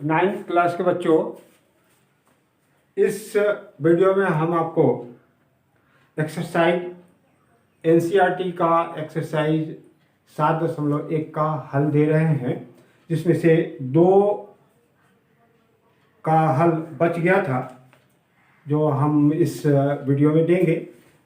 Ninth class के बच्चों, इस वीडियो में हम आपको एक्सरसाइज एनसीईआरटी का एक्सरसाइज 7.1 का हल दे रहे हैं, जिसमें से 2 का हल बच गया था जो हम इस वीडियो में देंगे।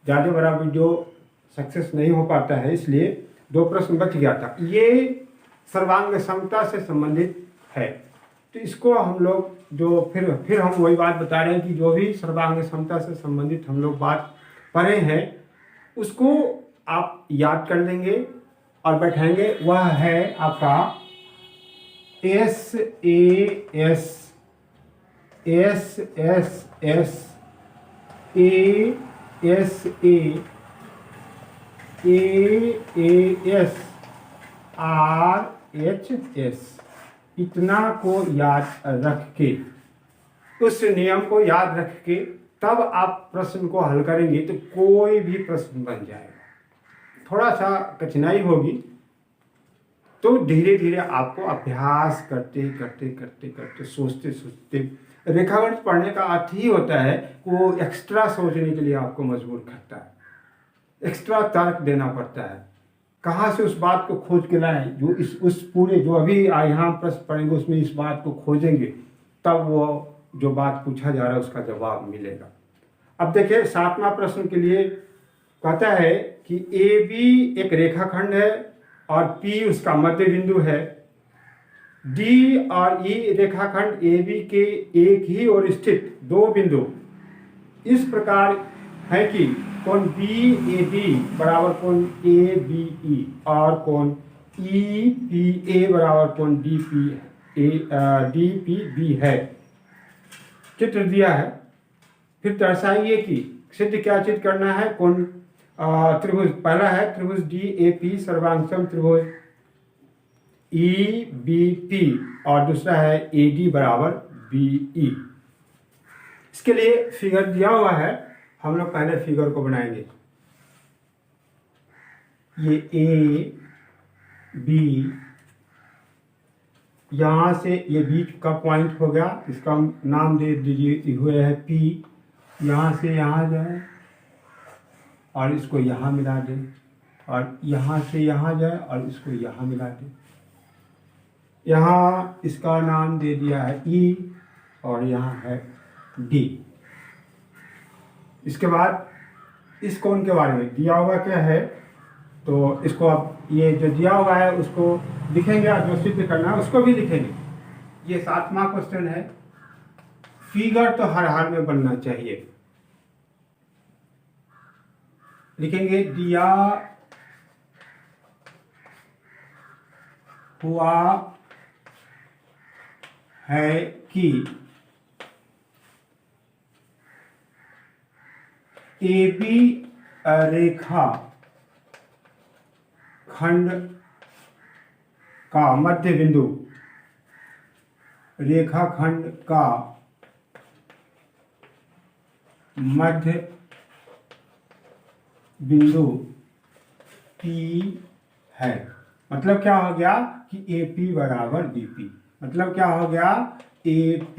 ज़्यादा बड़ा वीडियो सक्सेस नहीं हो पाता है, इसलिए 2 प्रश्न बच गया था। ये सर्वांग समता से संबंधित है, तो इसको हम लोग जो फिर हम वही बात बता रहे हैं कि जो भी सर्वांग समता से संबंधित हम लोग बात पढ़े हैं उसको आप याद कर लेंगे और बैठाएंगे। वह है आपका S A S S S S A S A S R H S, इतना को याद रख के, उस नियम को याद रख के तब आप प्रश्न को हल करेंगे तो कोई भी प्रश्न बन जाएगा। थोड़ा सा कठिनाई होगी, तो धीरे धीरे आपको अभ्यास करते करते करते करते सोचते सोचते, रेखागणित पढ़ने का अर्थ ही होता है वो एक्स्ट्रा सोचने के लिए आपको मजबूर करता है, एक्स्ट्रा तर्क देना पड़ता है। कहाँ से उस बात को खोज के लाएं, जो उस पूरे जो अभी यहाँ प्रश्न पढ़ेंगे उसमें इस बात को खोजेंगे, तब वो जो बात पूछा जा रहा है उसका जवाब मिलेगा। अब देखिए 7वां प्रश्न के लिए कहता है कि ए बी एक रेखाखंड है और पी उसका मध्य बिंदु है। डी और ई रेखाखंड ए बी के एक ही ओर स्थित 2 बिंदु इस प्रकार है कि कोण बी ए डी बराबर कोण ए बी ई और कोण ई पी ए बराबर कोण डी पी बी है। चित्र दिया है, फिर दर्शाइए कि सिद्ध क्या चित्र करना है। कोण त्रिभुज पहला है त्रिभुज डी ए पी सर्वांगसम त्रिभुज ई बी पी और दूसरा है ए डी बराबर बी ई। इसके लिए फिगर दिया हुआ है, हम लोग पहले फिगर को बनाएंगे। ये ए बी, यहाँ से ये बीच का पॉइंट हो गया, इसका नाम दे दीजिए हुए है पी। यहाँ से यहाँ जाए और इसको यहाँ मिला दें, और यहाँ से यहाँ जाए और इसको यहाँ मिला दें। यहाँ इसका नाम दे दिया है ई और यहाँ है डी। इसके बाद इस कोण के बारे में दिया हुआ क्या है, तो इसको अब ये जो दिया हुआ है उसको लिखेंगे और जो सिद्ध करना है उसको भी लिखेंगे। ये 7वां क्वेश्चन है। फिगर तो हर हाल में बनना चाहिए। लिखेंगे दिया हुआ है कि ए बी रेखा खंड का मध्य बिंदु, रेखाखंड का मध्य बिंदु P है। मतलब क्या हो गया कि AP बराबर BP। मतलब क्या हो गया AP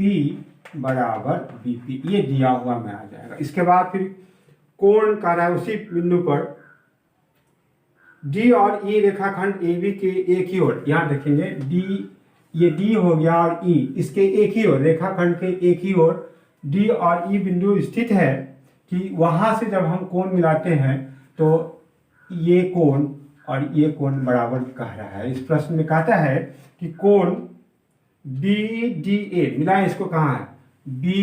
बराबर BP, ये दिया हुआ में आ जाएगा। इसके बाद फिर कोण का रहा है उसी बिंदु पर D और E रेखाखंड AB के एक ही ओर, यहाँ देखेंगे D, ये D हो गया और E इसके एक ही ओर, रेखाखंड के एक ही ओर D और E बिंदु स्थित है कि वहां से जब हम कोण मिलाते हैं तो ये कोण और ये कोण बराबर कह रहा है। इस प्रश्न में कहता है कि कोण BDA, मिलाएं इसको, कहाँ है BAD,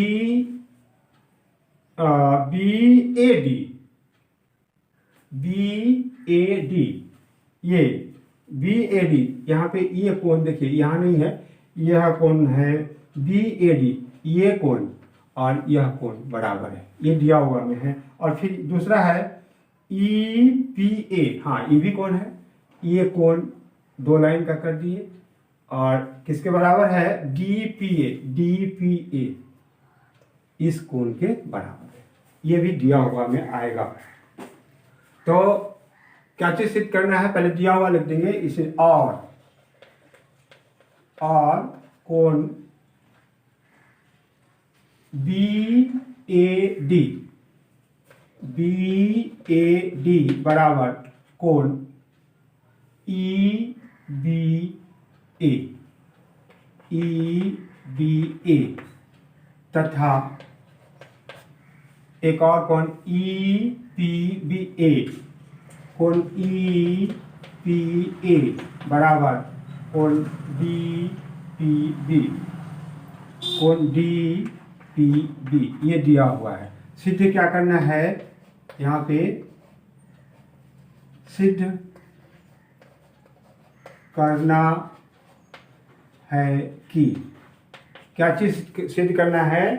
ये BAD, यहाँ पे ये कोण देखिए, यहाँ नहीं है, यह कोण है BAD, ये कोण और यह कोण बराबर है, ये दिया हुआ में है। और फिर दूसरा है EPA, हाँ ये भी कोण है, ये कोण 2 लाइन का कर दिए, और किसके बराबर है DPA, इस कोण के बराबर है, ये भी दिया हुआ में आएगा। तो क्या चीज सिद्ध करना है, पहले दिया हुआ लिख देंगे इसे, और कोण BAD, BAD बराबर कोण EBA, EBA तथा एक और कोण EPBA, कोण EPA बराबर कोण DPB, कोण DPB ये दिया हुआ है। सिद्ध क्या करना है, यहाँ पे सिद्ध करना है कि क्या चीज सिद्ध करना है,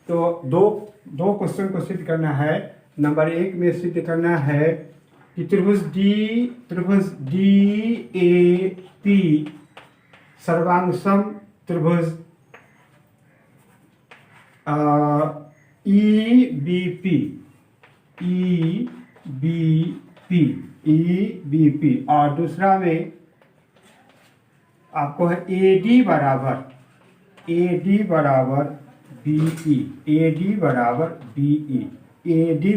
तो दो क्वेश्चन को सिद्ध करना है। नंबर 1 में सिद्ध करना है कि त्रिभुज DAP सर्वांगसम त्रिभुज EBP और दूसरा में आपको है AD बराबर BE, AD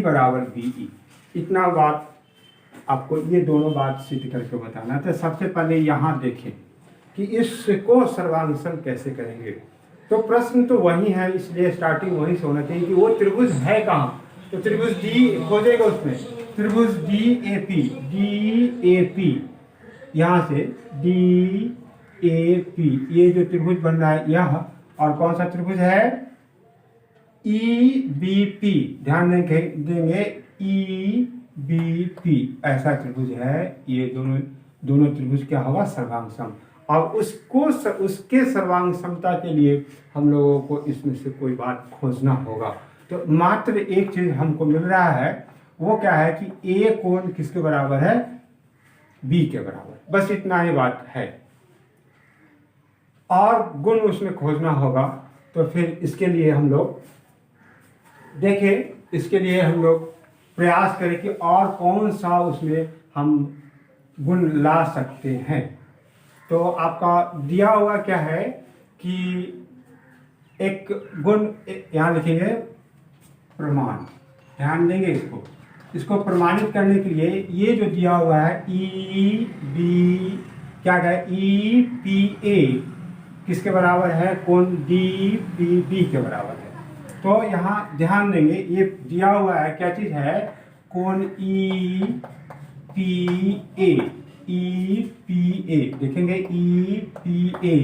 बराबर BE। इतना बात आपको ये दोनों बात सिद्ध करके बताना है। तो सबसे पहले यहाँ देखें कि इसको सर्वांगसम कैसे करेंगे। तो प्रश्न तो वही है, इसलिए स्टार्टिंग वहीं से होना चाहिए कि वो त्रिभुज है कहाँ। तो त्रिभुज डी खोजेगा, उसमें त्रिभुज DAP यहाँ से DAP ये जो त्रिभुज बन रहा है यह, और कौन सा त्रिभुज है EBP, ध्यान देंगे EBP ऐसा त्रिभुज है। ये दोनों त्रिभुज क्या होगा, सर्वांगसम। और उसके सर्वांग समता के लिए हम लोगों को इसमें से कोई बात खोजना होगा। तो मात्र एक चीज हमको मिल रहा है, वो क्या है कि A कोण किसके बराबर है, B के बराबर, बस इतना ही बात है। और गुण उसमें खोजना होगा। तो फिर इसके लिए हम लोग देखें, इसके लिए हम लोग प्रयास करें कि और कौन सा उसमें हम गुण ला सकते हैं। तो आपका दिया हुआ क्या है कि एक गुण यहाँ लिखेंगे प्रमाण, ध्यान देंगे इसको प्रमाणित करने के लिए ये जो दिया हुआ है EPA किसके बराबर है, कोण DPB के बराबर है। तो यहाँ ध्यान देंगे ये दिया हुआ है क्या चीज है, कोण EPA देखेंगे EPA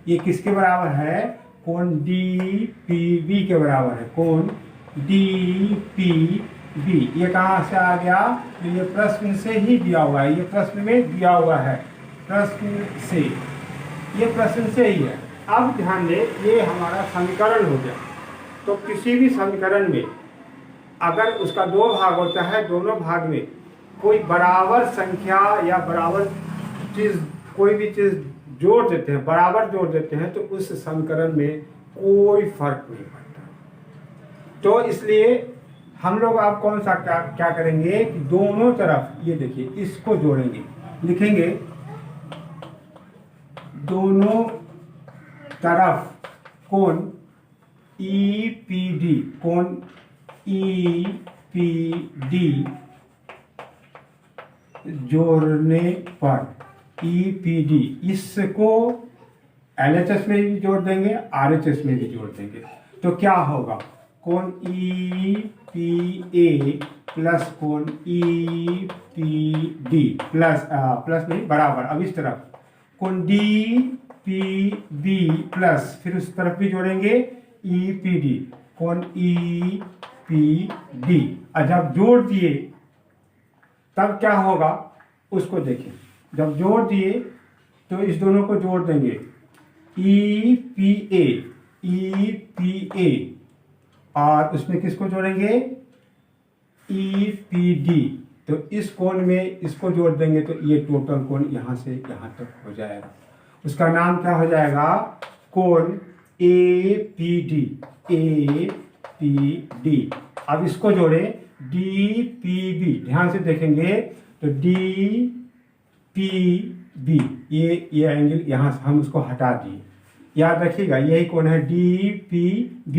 ये किसके बराबर है, कोण DPB के बराबर है, कोण DPB। ये कहाँ से आ गया, तो ये प्रश्न से ही दिया हुआ है, ये प्रश्न में दिया हुआ है, ये प्रश्न से ही है। अब ध्यान दें, ये हमारा समीकरण हो गया। तो किसी भी समीकरण में अगर उसका दो भाग होता है, दोनों भाग में कोई बराबर संख्या या बराबर चीज कोई भी चीज जोड़ देते हैं, बराबर जोड़ देते हैं, तो उस समीकरण में कोई फर्क नहीं पड़ता। तो इसलिए हम लोग आप कौन सा क्या करेंगे कि दोनों तरफ ये देखिए इसको जोड़ेंगे, लिखेंगे दोनों तरफ कोण EPD, कोण EPD जोड़ने पर EPD इसको LHS में भी जोड़ देंगे, RHS में भी जोड़ देंगे। तो क्या होगा, कोण EPA प्लस कोण EPD प्लस नहीं बराबर, अब इस तरफ कोण DPB प्लस, फिर उस तरफ भी जोड़ेंगे EPD, कोण EPD। और जब जोड़ दिए तब क्या होगा उसको देखें। जब जोड़ दिए तो इस दोनों को जोड़ देंगे EPA और उसमें किसको जोड़ेंगे EPD। तो इस कोण में इसको जोड़ देंगे तो ये टोटल कोण यहाँ से यहाँ तक हो जाएगा। उसका नाम क्या हो जाएगा, कोण APD। अब इसको जोड़े DPB, ध्यान से देखेंगे तो DPB ये एंगल यहाँ से हम उसको हटा दिए, याद रखिएगा यही कोण है DPB।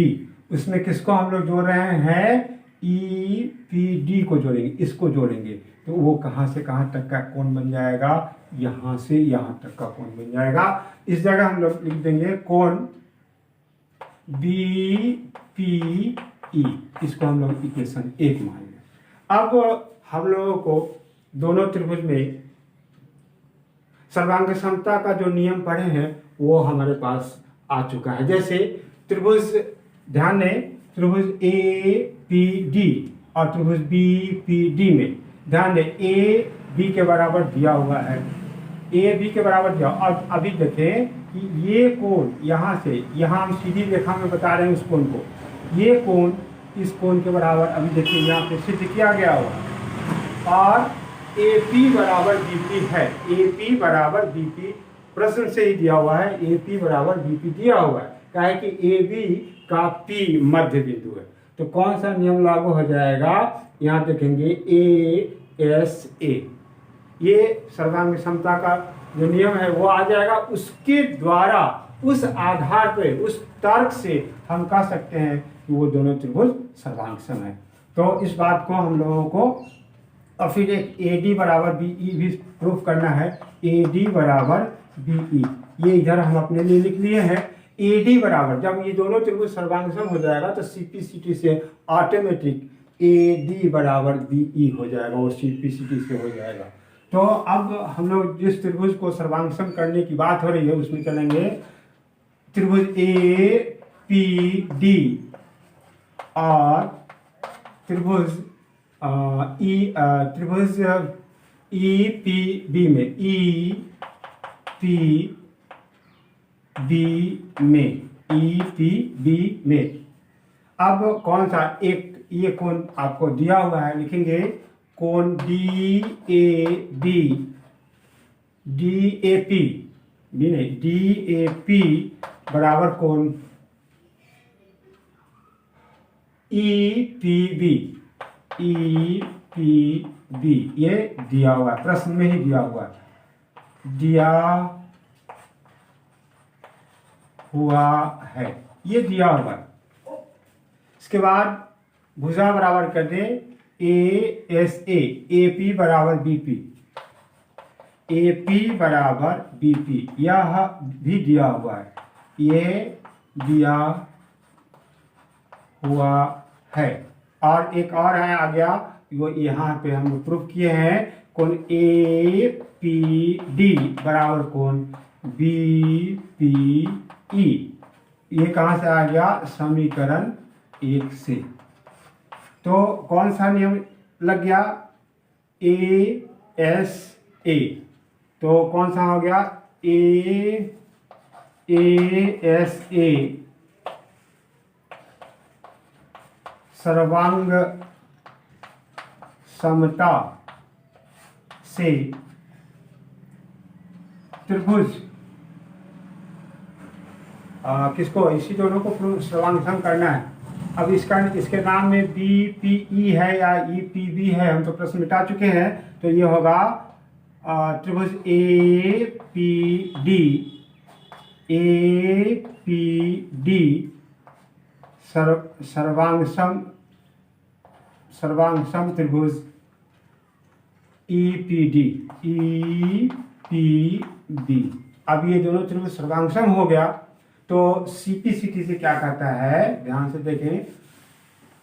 उसमें किसको हम लोग जोड़ रहे हैं, ई पी डी को जोड़ेंगे, इसको जोड़ेंगे, तो वो कहाँ से कहाँ तक का कोण बन जाएगा, यहाँ से यहाँ तक का कोण बन जाएगा। इस जगह हम लोग लिख देंगे कोण बी पी ई, इसको हम लोग इक्वेशन 1 मान लें। अब हम लोगों को दोनों त्रिभुज में सर्वांग समता का जो नियम पढ़े हैं वो हमारे पास आ चुका है। जैसे त्रिभुज, ध्यान दें, त्रिभुज ए पी डी और त्रिभुज बी पी डी में ध्यान दें, ए बी के बराबर दिया हुआ है, ए बी के बराबर दिया। और अभी देखें कि ये कोण यहाँ से यहाँ हम सीधी रेखा में बता रहे हैं उस कोण को, ये कोण इस कोण के बराबर, अभी देखिए यहाँ पे सिद्ध किया गया हुआ। और ए पी बराबर बी पी है, ए पी बराबर बी पी प्रश्न से ही दिया हुआ है, ए पी बराबर बी पी दिया हुआ है, क्या है कि ए बी का पी मध्य बिंदु है। तो कौन सा नियम लागू हो जाएगा, यहाँ देखेंगे ए एस ए, ये सर्वांग समता का जो नियम है वो आ जाएगा। उसके द्वारा, उस आधार पे, उस तर्क से हम कह सकते हैं कि वो दोनों त्रिभुज सर्वांग सम है। तो इस बात को हम लोगों को, और फिर एक ए डी बराबर बी ई भी प्रूफ करना है, ए डी बराबर बी ई, ये इधर हम अपने लिए लिख लिए हैं। ए डी बराबर, जब ये दोनों त्रिभुज सर्वांग सम हो जाएगा तो सीपीसीटी से ऑटोमेटिक ए डी बराबर बी ई हो जाएगा, वो सीपीसीटी से हो जाएगा। तो अब हम लोग जिस त्रिभुज को सर्वांग सम करने की बात हो रही है उसमें चलेंगे त्रिभुज ए पी डी और त्रिभुज त्रिभुज ई पी बी में, ई पी बी में, ई पी बी में। अब कौन सा एक, ये कोण आपको दिया हुआ है, लिखेंगे कोण D A B, D A P B नहीं, डी ए पी बराबर कोण E P B, E P B, ये दिया हुआ है, प्रश्न में ही दिया हुआ है, दिया हुआ है, ये दिया हुआ है। इसके बाद भुजा बराबर कर दें ए एस ए पी बराबर बी पी, ए पी बराबर बी पी, यह भी दिया हुआ है, ये दिया हुआ है। और एक और है आ गया, वो यहाँ पे हम प्रूफ किए हैं, कोण ए पी डी बराबर कोण बी पी ई, ये कहाँ से आ गया, समीकरण 1 से। तो कौन सा नियम लग गया, ए एस ए, तो कौन सा हो गया, ए एस ए सर्वांग समता से त्रिभुज, किसको, इसी दोनों को सर्वांग सम करना है। अब इसके नाम में बी पी ई है या ई पी बी है, हम तो प्रश्न मिटा चुके हैं। तो ये होगा त्रिभुज A P D, A P D सर्वांग सम त्रिभुज E P D, E P B. अब ये दोनों त्रिभुज सर्वांग सम हो गया। तो सीपीसीटी से क्या कहता है, ध्यान से देखें,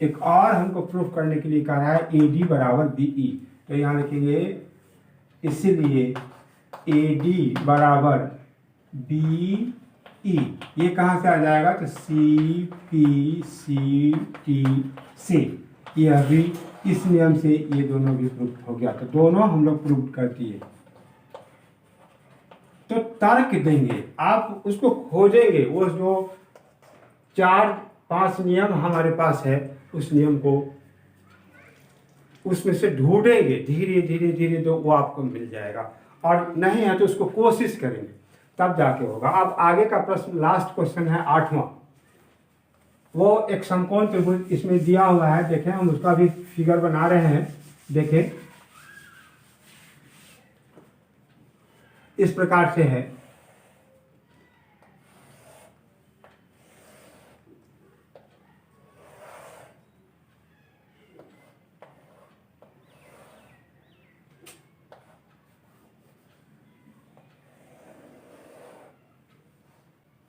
एक और हमको प्रूफ करने के लिए कह रहा है ए डी बराबर बी ई। तो यहाँ लिखेंगे, इसीलिए ए डी बराबर बी ई, ये कहाँ से आ जाएगा, तो सी पी सी टी से, ये अभी इस नियम से ये दोनों भी प्रूफ हो गया। तो दोनों हम लोग प्रूफ कर दिए। तो तर्क देंगे, आप उसको खोजेंगे, वो जो 4-5 नियम हमारे पास है उस नियम को उसमें से ढूंढेंगे, धीरे धीरे धीरे तो वो आपको मिल जाएगा। और नहीं है तो उसको कोशिश करेंगे, तब जाके होगा। अब आगे का प्रश्न, लास्ट क्वेश्चन है 8वां, वो एक समकोण त्रिभुज इसमें दिया हुआ है। देखें, हम उसका भी फिगर बना रहे हैं। देखें, इस प्रकार से है,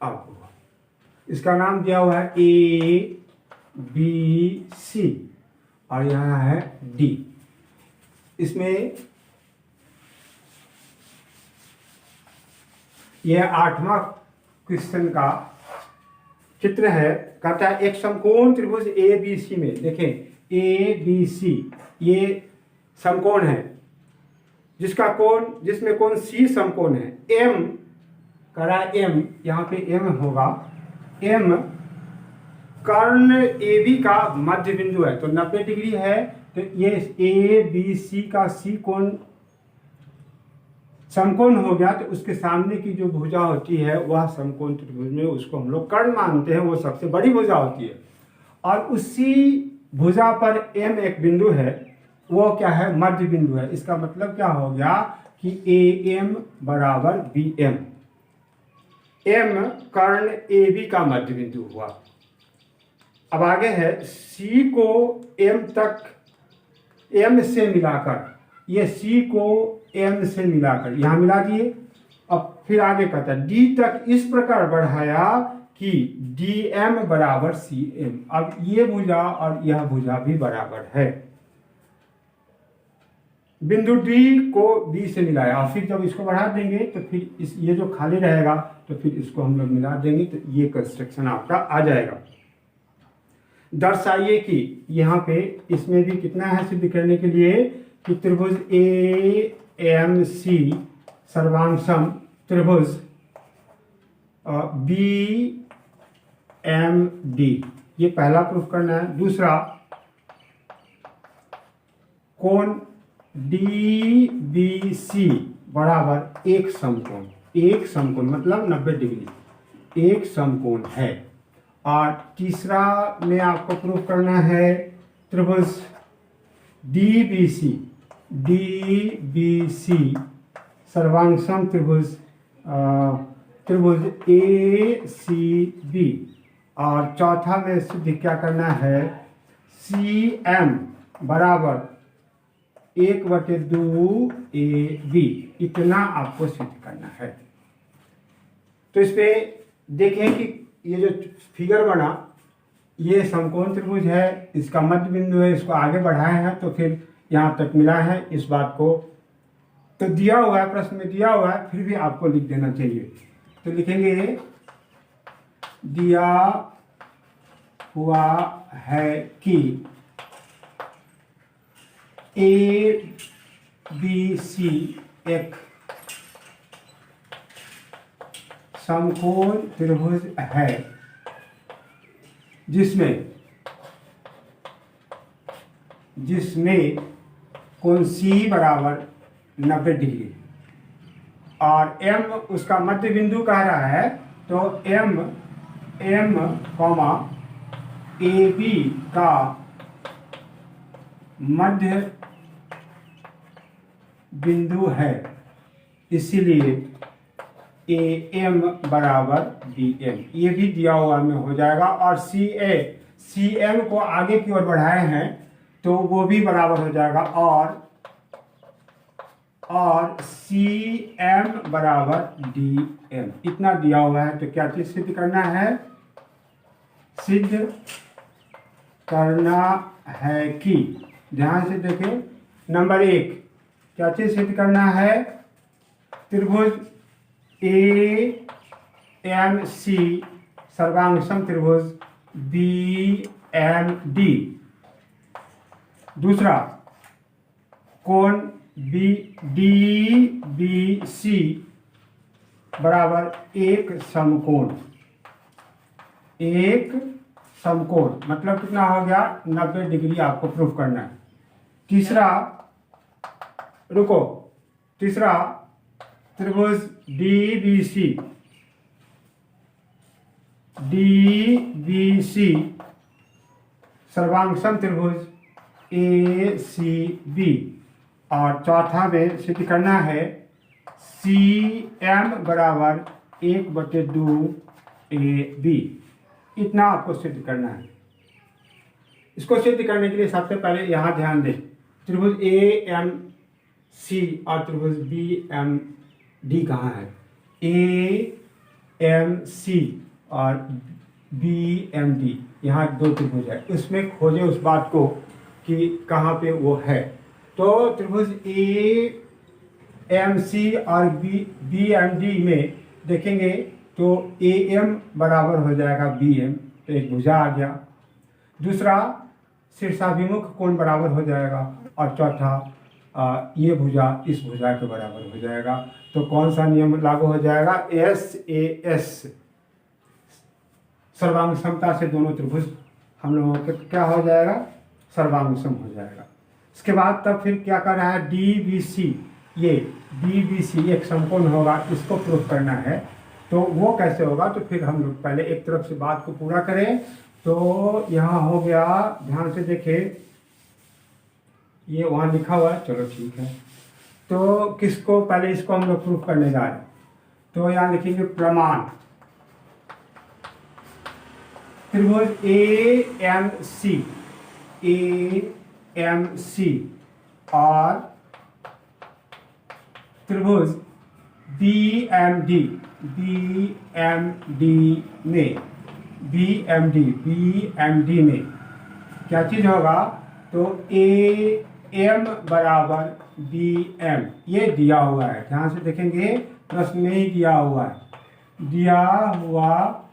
अब हुआ, इसका नाम दिया हुआ है ए बी सी और यहाँ है डी। इसमें यह 8वां क्वेश्चन का चित्र है। कहता है एक समकोण त्रिभुज ए बी सी में, देखें ए बी सी ये समकोण है, जिसमें कोण सी समकोण है। एम करा एम, यहाँ पे एम होगा, एम कर्ण ए बी का मध्य बिंदु है तो 90 डिग्री है। तो ये ए बी सी का सी कोण समकोण हो गया, तो उसके सामने की जो भुजा होती है वह समकोण त्रिभुज में उसको हम लोग कर्ण मानते हैं, वो सबसे बड़ी भुजा होती है। और उसी भुजा पर एम एक बिंदु है, वो क्या है, मध्य बिंदु है। इसका मतलब क्या हो गया कि ए एम बराबर बी एम, एम कर्ण ए बी का मध्य बिंदु हुआ। अब आगे है सी को एम तक, एम से मिलाकर, ये सी को एम से मिलाकर यहां मिला दिए। अब फिर आगे कहता है डी तक इस प्रकार बढ़ाया कि डी एम बराबर सी एम। अब ये भुजा और यह भुजा भी बराबर है। बिंदु डी को बी से मिलाया और फिर जब इसको बढ़ा देंगे तो फिर ये जो खाली रहेगा तो फिर इसको हम लोग मिला देंगे, तो ये कंस्ट्रक्शन आपका आ जाएगा। दर्शाइए कि यहाँ पे इसमें भी कितना है सिद्ध करने के लिए कि त्रिभुज ए एम सी सर्वांगसम त्रिभुज बी एम डी, ये पहला प्रूफ करना है। दूसरा, कोण डी बी सी बराबर एक समकोण, एक समकोण मतलब 90 डिग्री एक समकोण है। और तीसरा में आपको प्रूफ करना है त्रिभुज डी बी सी सर्वांगसम त्रिभुज ए सी बी। और चौथा में सिद्ध क्या करना है, सी एम बराबर 1/2 ए बी, इतना आपको सिद्ध करना है। तो इस पे देखें कि ये जो फिगर बना, ये समकोण त्रिभुज है, इसका मध्य बिंदु है, इसको आगे बढ़ाए हैं तो फिर यहाँ तक मिला है। इस बात को तो दिया हुआ है, प्रश्न में दिया हुआ है, फिर भी आपको लिख देना चाहिए। तो लिखेंगे दिया हुआ है कि ए बी सी एक समकोण त्रिभुज है जिसमें कोण सी बराबर 90 डिग्री और एम उसका मध्य बिंदु कह रहा है, तो एम कॉमा ए बी का मध्य बिंदु है, इसीलिए ए एम बराबर बी एम, ये भी दिया हुआ में हो जाएगा। और सी एम को आगे की ओर बढ़ाए हैं तो वो भी बराबर हो जाएगा। और सी एम बराबर डी एम, इतना दिया हुआ है। तो क्या चीज सिद्ध करना है, सिद्ध करना है कि, ध्यान से देखें, नंबर 1 क्या चीज सिद्ध करना है, त्रिभुज ए एम सी सर्वांगसम त्रिभुज बी एम डी। दूसरा, कोण डी बी सी बराबर एक समकोण मतलब कितना हो गया, 90 डिग्री आपको प्रूफ करना है। तीसरा त्रिभुज डी बी सी सर्वांगसम त्रिभुज ए सी बी। और चौथा में सिद्ध करना है सी एम बराबर 1/2 ए बी, इतना आपको सिद्ध करना है। इसको सिद्ध करने के लिए सबसे पहले यहाँ ध्यान दें, त्रिभुज ए एम सी और त्रिभुज बी एम डी कहाँ है, ए एम सी और बी एम डी, यहाँ 2 त्रिभुज है, उसमें खोजे उस बात को कि कहाँ पे वो है। तो त्रिभुज ए एम सी और बी एम डी में देखेंगे तो ए एम बराबर हो जाएगा बी एम, तो एक भुजा आ गया। दूसरा शीर्षाभिमुख कोण बराबर हो जाएगा, और चौथा ये भुजा इस भुजा के बराबर हो जाएगा। तो कौन सा नियम लागू हो जाएगा? एस ए एस, सर्वांग समता से दोनों त्रिभुज हम लोगों के क्या हो जाएगा? सर्वांग सम हो जाएगा। इसके बाद तब फिर क्या करना है? डी बी सी, ये डी बी सी एक समकोण होगा, इसको प्रूफ करना है। तो वो कैसे होगा? तो फिर हम लोग पहले एक तरफ से बात को पूरा करें। तो यहाँ हो गया, ध्यान से देखें, ये वहाँ लिखा हुआ है, चलो ठीक है। तो किसको पहले इसको हम लोग प्रूफ करने जा रहे हैं। तो यहाँ लिखेंगे प्रमाण, त्रिभुज ए एम सी और त्रिभुज बी एम डी में क्या चीज होगा? तो ए एम बराबर बी एम, ये दिया हुआ है, ध्यान से देखेंगे, प्रश्न में ही दिया हुआ है, दिया हुआ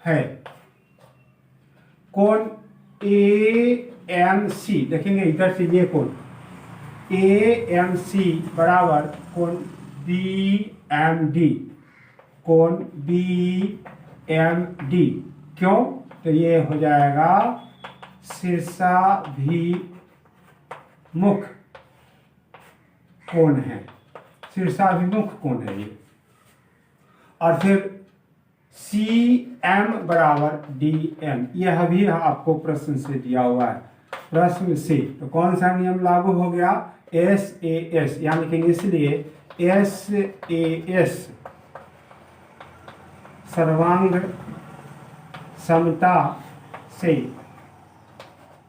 है। कोण ए एम सी, देखेंगे इधर से ये कोण ए एम सी बराबर कोण बी एम डी, कोण बी एम डी। क्यों? तो ये हो जाएगा शीर्षाभिमुख कोण है, शीर्षाभिमुख कोण है ये। और फिर सी एम बराबर डी एम, यह भी आपको प्रश्न से दिया हुआ है, प्रश्न से। तो कौन सा नियम लागू हो गया? एस ए एस, यहाँ लिखेंगे, इसलिए एस ए एस सर्वांग समता से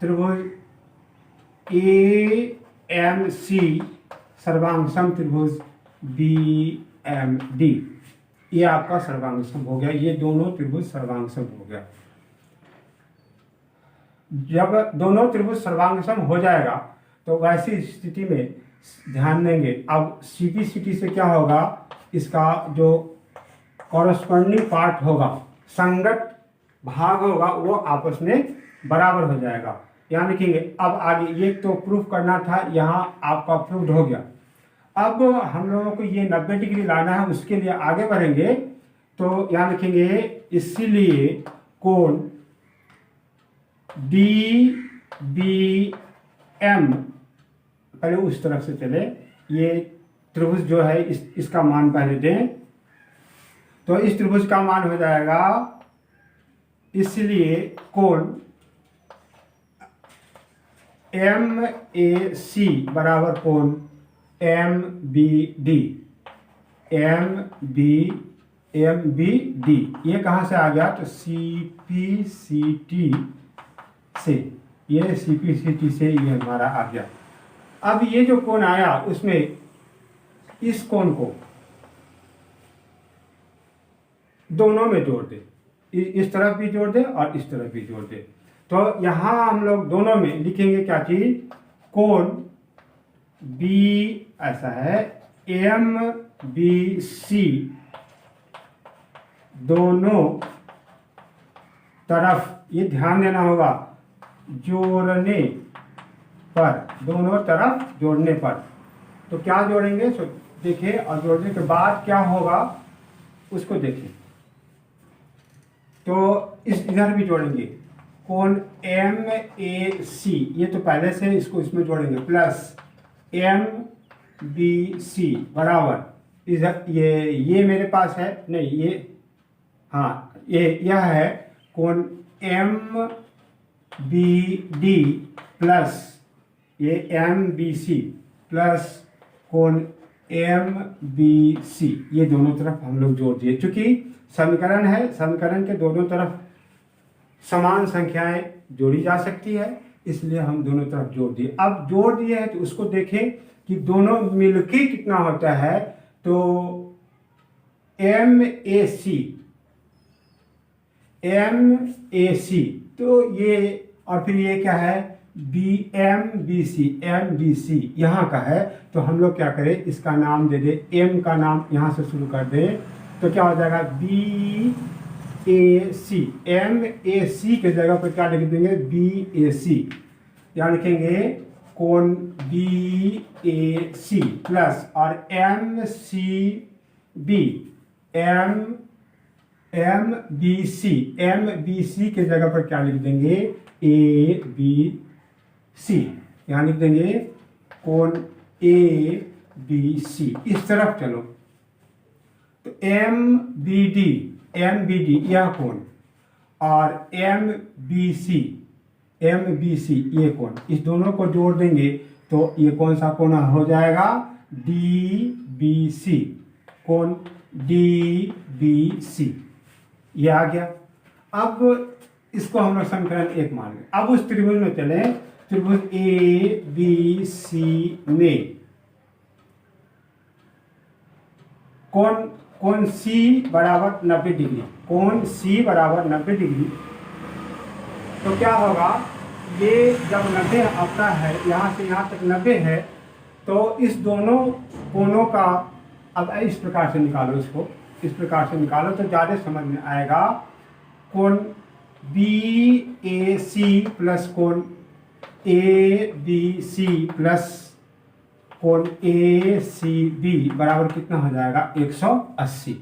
त्रिभुज ए एम सी सर्वांग सम त्रिभुज बी एम डी, ये आपका सर्वांग सम हो गया। ये दोनों त्रिभुज सर्वांग सम हो गया। जब दोनों त्रिभुज सर्वांग सम हो जाएगा तो वैसी स्थिति में ध्यान देंगे, अब सीपी से क्या होगा? इसका जो कॉरस्पॉन्डिंग पार्ट होगा, संगत भाग होगा, वो आपस में बराबर हो जाएगा। यहाँ लिखेंगे। अब आगे ये तो प्रूफ करना था, यहाँ आपका प्रूफ हो गया। अब हम लोगों को ये 90 डिग्री लाना है, उसके लिए आगे बढ़ेंगे। तो यहाँ लिखेंगे, इसीलिए कोण डी बी एम, पहले उस तरफ से चले, ये त्रिभुज जो है इसका मान पहले दें। तो इस त्रिभुज का मान हो जाएगा, इसलिए कोण एम ए सी बराबर कोण एम बी डी, ये कहाँ से आ गया? तो CPCT से, ये CPCT से ये हमारा आ गया। अब ये जो कोण आया, उसमें इस कोण को दोनों में जोड़ दे, इस तरफ भी जोड़ दे और इस तरफ भी जोड़ दे। तो यहाँ हम लोग दोनों में लिखेंगे क्या चीज? कोण बी ऐसा है, MBC दोनों तरफ, ये ध्यान देना होगा, जोड़ने पर, दोनों तरफ जोड़ने पर। तो क्या जोड़ेंगे? सो देखिए, और जोड़ने के बाद क्या होगा उसको देखिए। तो इस इधर भी जोड़ेंगे, कोण MAC, ये तो पहले से इसको इसमें जोड़ेंगे, प्लस MBC बराबर, इधर ये मेरे पास है, नहीं ये, हाँ यह है कोण MBD प्लस ये MBC प्लस कोण MBC, ये दोनों तरफ हम लोग जोड़ दिए। चूंकि समीकरण है, समीकरण के दोनों तरफ समान संख्याएं जोड़ी जा सकती है, इसलिए हम दोनों तरफ जोड़ दिए। अब जोड़ दिए हैं तो उसको देखें कि दोनों मिलके कितना होता है। तो MAC तो ये, और फिर ये क्या है MBC यहाँ का है। तो हम लोग क्या करें, इसका नाम दे दे, M का नाम यहाँ से शुरू कर दे, तो क्या हो जाएगा BAC। MAC के जगह पर क्या लिख देंगे BAC, यहाँ लिखेंगे कोण BAC प्लस, और MBC के जगह पर क्या लिख देंगे ABC, यहाँ लिख देंगे कोण ABC। इस तरफ चलो तो MBD यह कोण, और MBC ये कोण, इस दोनों को जोड़ देंगे तो ये कौन सा कोण हो जाएगा DBC, कोण DBC ये आ गया। अब इसको हम लोग समीकरण 1 मान लें। अब उस त्रिभुज में चले, त्रिभुज ABC में कोण C बराबर 90 डिग्री, कोण C बराबर 90 डिग्री, तो क्या होगा, ये जब 90 आता है, यहाँ से यहाँ तक 90 है, तो इस दोनों कोणों का अब इस प्रकार से निकालो, इसको इस प्रकार से निकालो तो ज़्यादा समझ में आएगा। कोण BAC प्लस कोण ABC प्लस कोण ACB बराबर कितना हो जाएगा 180।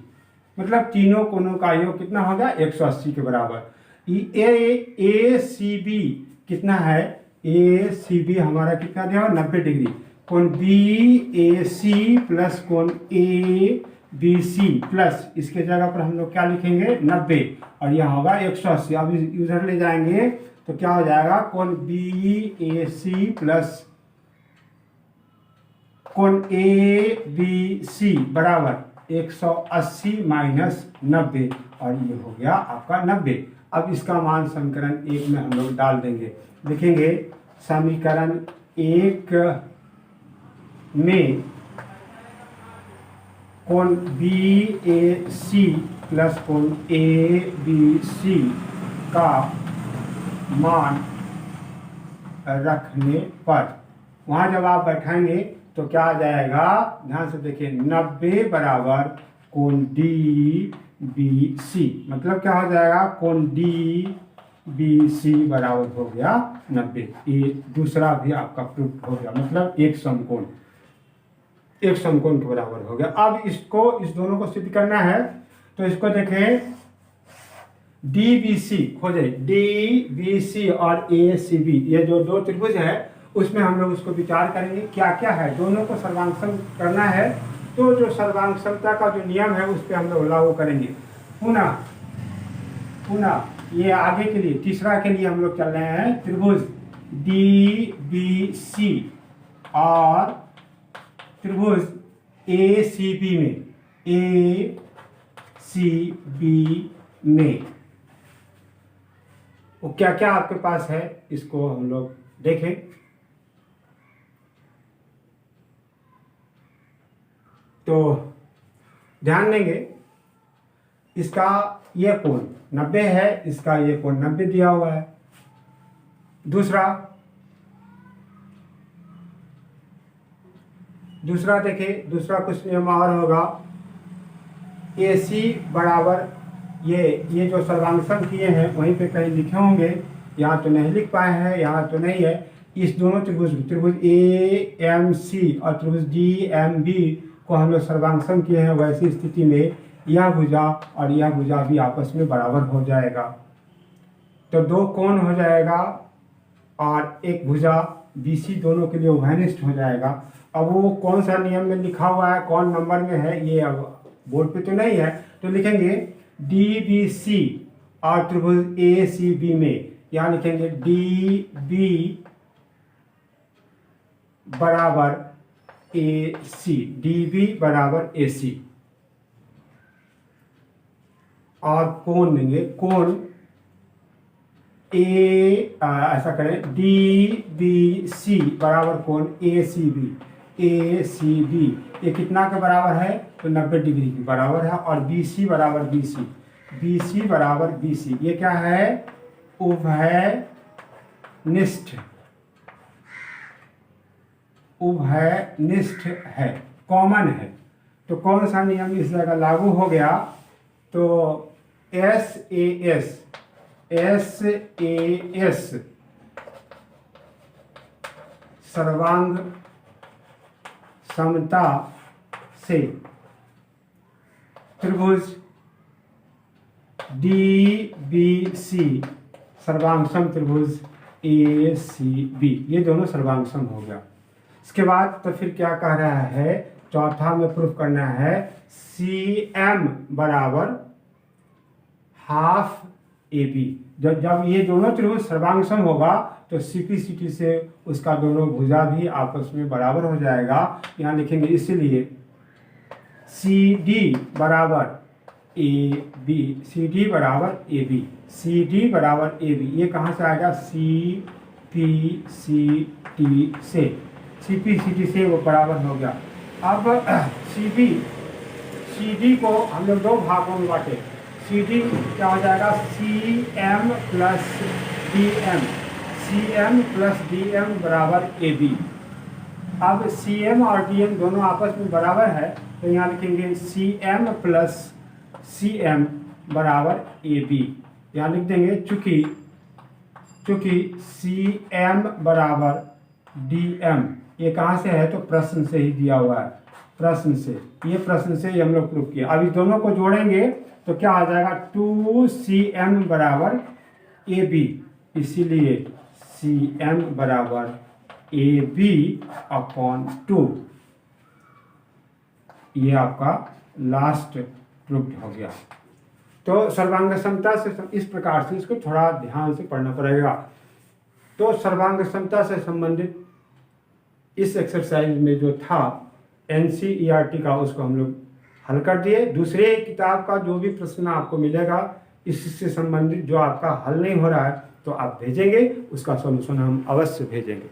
मतलब तीनों कोणों का योग कितना होगा 180 के बराबर। ACB कितना है, ACB हमारा कितना दिया 90 डिग्री। कोण BAC प्लस कोण ABC प्लस, इसके जगह पर हम लोग क्या लिखेंगे 90, और यह होगा 180। अब इधर ले जाएंगे तो क्या हो जाएगा, कोण BAC प्लस कोण ABC बराबर 180 माइनस 90, और ये हो गया आपका 90। अब इसका मान समीकरण 1 में हम लोग डाल देंगे, लिखेंगे समीकरण 1 में कोण BAC प्लस कोण ABC का मान रखने पर, वहाँ जब आप बैठाएंगे तो क्या आ जाएगा, ध्यान से देखिए 90 बराबर कोण DBC, मतलब क्या हो जाएगा कोण DBC बराबर हो गया 90। ये दूसरा भी आपका प्रूफ हो गया, मतलब एक समकोण के बराबर हो गया। अब इसको, इस दोनों को सिद्ध करना है, तो इसको देखें DBC खोजे, DBC और ACB ये जो दो त्रिभुज है उसमें हम लोग उसको विचार करेंगे क्या क्या है, दोनों को सर्वांगसम करना है। तो जो सर्वांगसमता का जो नियम है उस पर हम लोग लागू करेंगे। पुनः ये आगे के लिए, तीसरा के लिए हम लोग चल रहे हैं, त्रिभुज DBC और त्रिभुज ACB में वो क्या क्या आपके पास है, इसको हम लोग देखें। तो ध्यान देंगे, इसका ये कोण 90 है, इसका ये कोण 90 दिया हुआ है। दूसरा देखिए, दूसरा कुछ नियम और होगा, AC बराबर ये जो सर्वांगसम किए हैं वहीं पे कहीं लिखे होंगे, यहाँ तो नहीं लिख पाए हैं, यहाँ तो नहीं है। इस दोनों त्रिभुज AMC और त्रिभुज DMB को हम लोग सर्वांगसम किए हैं, वैसी स्थिति में यह भुजा और यह भुजा भी आपस में बराबर हो जाएगा, तो दो कोण हो जाएगा और एक भुजा BC दोनों के लिए उभयनिष्ठ हो जाएगा। अब वो कौन सा नियम में लिखा हुआ है, कौन नंबर में है, ये अब बोर्ड पे तो नहीं है, तो लिखेंगे DBC और त्रिभुज ACB में, यहाँ लिखेंगे DB बराबर AC, DB बराबर AC, और कोण देंगे, कोण ऐसा करें DBC बराबर कोण ACB, ACD ये कितना के बराबर है? तो 90 डिग्री के बराबर है। और BC बराबर BC, BC बराबर BC ये क्या है? उभयनिष्ठ, उभयनिष्ठ है, कॉमन है। तो कौन सा नियम इस जगह लागू हो गया? तो SAS सर्वांग समता से त्रिभुज DBC सर्वांग सम त्रिभुज ACB ये दोनों सर्वांग सम हो गया। इसके बाद तो फिर क्या कह रहा है? चौथा में प्रूफ करना है CM बराबर हाफ AB। जब ये दोनों त्रिभुज सर्वांग सम होगा तो CPCT से उसका दोनों भुजा भी आपस में बराबर हो जाएगा। यहाँ लिखेंगे इसलिए CD बराबर AB, CD बराबर AB, CD बराबर AB ये कहाँ से आएगा? CPCT से वो बराबर हो गया। अब CD को हम लोग दो भागों में बांटे। CD क्या हो जाएगा? CM प्लस DM बराबर AB। अब CM और DM दोनों आपस में बराबर है तो यहाँ लिखेंगे CM प्लस CM बराबर AB। यहाँ लिख देंगे चूंकि CM बराबर DM ये कहाँ से है? तो प्रश्न से ही दिया हुआ है, प्रश्न से ही हम लोग प्रूफ किया। अब इस दोनों को जोड़ेंगे तो क्या आ जाएगा? 2CM बराबर AB, इसीलिए CM बराबर AB/2 ये आपका लास्ट प्रूफ हो गया। तो सर्वांग समता से इस प्रकार से इसको थोड़ा ध्यान से पढ़ना पड़ेगा। तो सर्वांग समता से संबंधित इस एक्सरसाइज में जो था NCERT का उसको हम लोग हल कर दिए। दूसरे किताब का जो भी प्रश्न आपको मिलेगा इससे संबंधित जो आपका हल नहीं हो रहा है तो आप भेजेंगे, उसका सॉल्यूशन हम अवश्य भेजेंगे।